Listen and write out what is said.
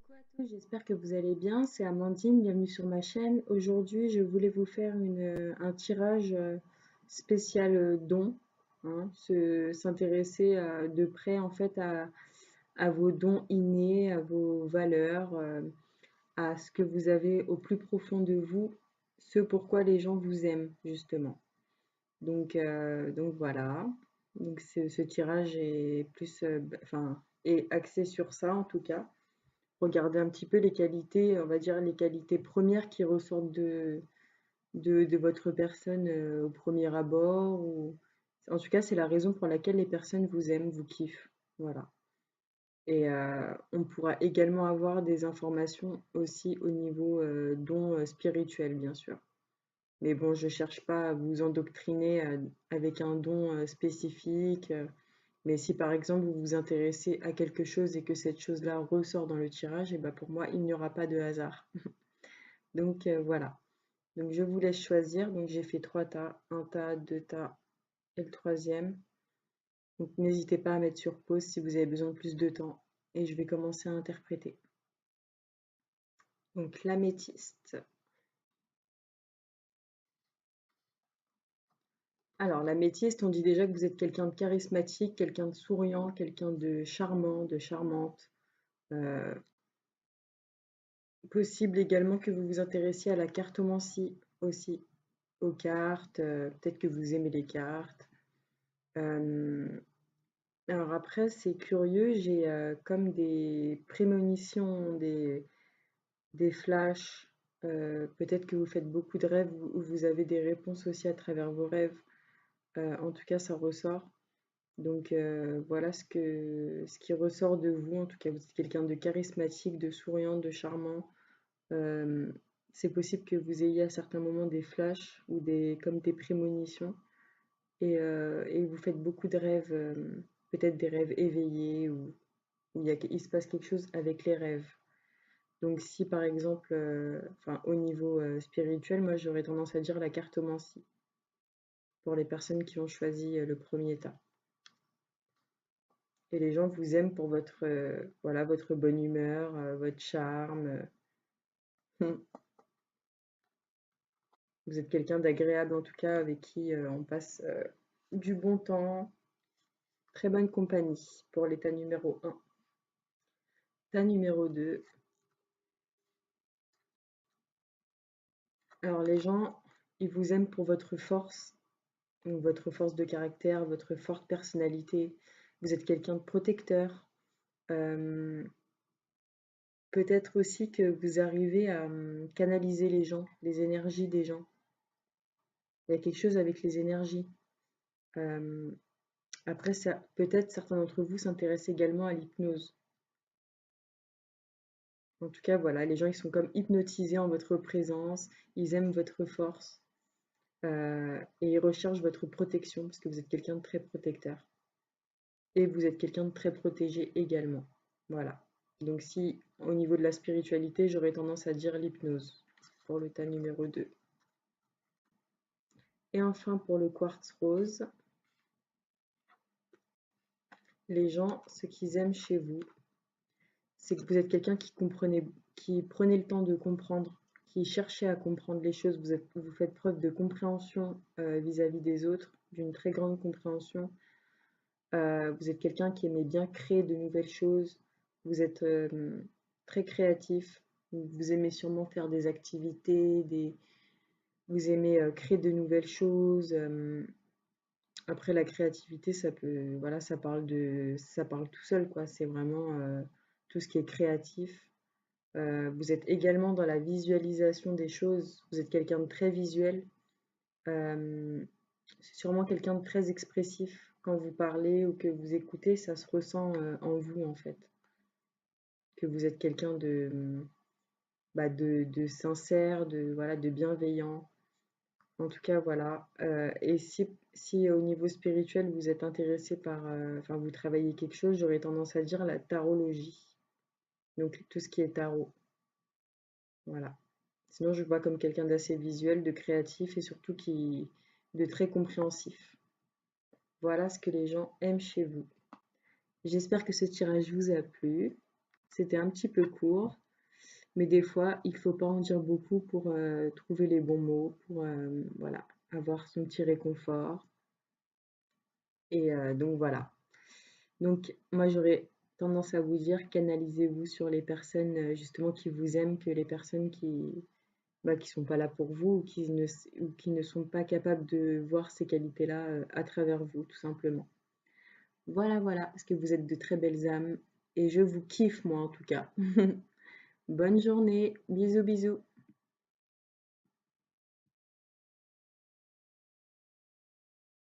Coucou à tous, j'espère que vous allez bien. C'est Amandine, bienvenue sur ma chaîne. Aujourd'hui, je voulais vous faire un tirage spécial don, hein, s'intéresser de près en fait à vos dons innés, à vos valeurs, à ce que vous avez au plus profond de vous, ce pourquoi les gens vous aiment justement. Donc voilà. Donc ce tirage est plus, enfin, est axé sur ça en tout cas. Regarder un petit peu les qualités, on va dire les qualités premières qui ressortent de votre personne au premier abord. Ou... En tout cas, c'est la raison pour laquelle les personnes vous aiment, vous kiffent. Voilà. Et on pourra également avoir des informations aussi au niveau dons spirituels, bien sûr. Mais bon, je cherche pas à vous endoctriner avec un don spécifique. Mais si par exemple vous vous intéressez à quelque chose et que cette chose-là ressort dans le tirage, et ben pour moi, il n'y aura pas de hasard. Donc voilà. Donc je vous laisse choisir. Donc j'ai fait 3 tas, un tas, 2 tas et le troisième. Donc n'hésitez pas à mettre sur pause si vous avez besoin de plus de temps. Et je vais commencer à interpréter. Donc l'améthyste. Alors l'améthyste, on dit déjà que vous êtes quelqu'un de charismatique, quelqu'un de souriant, quelqu'un de charmant, de charmante. Euh, Possible également que vous vous intéressiez à la cartomancie aussi, aux cartes, peut-être que vous aimez les cartes. Euh, alors après, c'est curieux, j'ai comme des prémonitions, des flashs. Peut-être que vous faites beaucoup de rêves ou vous avez des réponses aussi à travers vos rêves. En tout cas, ça ressort. Donc voilà ce qui ressort de vous. En tout cas, vous êtes quelqu'un de charismatique, de souriant, de charmant. Euh, c'est possible que vous ayez à certains moments des flashs ou comme des prémonitions et vous faites beaucoup de rêves, peut-être des rêves éveillés ou il se passe quelque chose avec les rêves. Donc si par exemple, enfin au niveau spirituel, moi j'aurais tendance à dire la cartomancie pour les personnes qui ont choisi le premier tas. Et les gens vous aiment pour votre, voilà, votre bonne humeur, votre charme. Vous êtes quelqu'un d'agréable en tout cas avec qui on passe du bon temps, très bonne compagnie pour l'état numéro 1. Tas numéro 2. Alors les gens, ils vous aiment pour votre force, donc votre force de caractère, votre forte personnalité. Vous êtes quelqu'un de protecteur. Euh, Peut-être aussi que vous arrivez à canaliser les gens, les énergies des gens. Il y a quelque chose avec les énergies. Euh, Après, peut-être certains d'entre vous s'intéressent également à l'hypnose. En tout cas, voilà, les gens ils sont comme hypnotisés en votre présence, ils aiment votre force et ils recherchent votre protection parce que vous êtes quelqu'un de très protecteur et vous êtes quelqu'un de très protégé également. Voilà. Donc si au niveau de la spiritualité, j'aurais tendance à dire l'hypnose pour le tas numéro 2. Et enfin pour le quartz rose, les gens, ce qu'ils aiment chez vous, c'est que vous êtes quelqu'un qui prenait le temps de comprendre, qui cherchait à comprendre les choses. Vous faites preuve de compréhension vis-à-vis des autres, d'une très grande compréhension. Vous êtes quelqu'un qui aimait bien créer de nouvelles choses. Vous êtes très créatif. Vous aimez sûrement faire des activités, vous aimez créer de nouvelles choses. Après, la créativité, voilà, ça parle tout seul, quoi. C'est vraiment tout ce qui est créatif. Vous êtes également dans la visualisation des choses. Vous êtes quelqu'un de très visuel. C'est sûrement quelqu'un de très expressif. Quand vous parlez ou que vous écoutez, ça se ressent en vous, en fait. Que vous êtes quelqu'un de sincère, voilà, de bienveillant. En tout cas, voilà. Et si au niveau spirituel, vous êtes intéressé enfin, vous travaillez quelque chose, j'aurais tendance à dire la tarologie. Donc, tout ce qui est tarot. Voilà. Sinon, je vois comme quelqu'un d'assez visuel, de créatif et surtout de très compréhensif. Voilà ce que les gens aiment chez vous. J'espère que ce tirage vous a plu. C'était un petit peu court, mais des fois, il faut pas en dire beaucoup pour trouver les bons mots, pour voilà, avoir son petit réconfort. Et donc voilà. Donc moi, j'aurais tendance à vous dire, canalisez-vous sur les personnes justement qui vous aiment, que les personnes qui sont pas là pour vous ou qui ne sont pas capables de voir ces qualités-là à travers vous, tout simplement. Voilà, voilà, parce que vous êtes de très belles âmes et je vous kiffe, moi en tout cas. Bonne journée, bisous, bisous.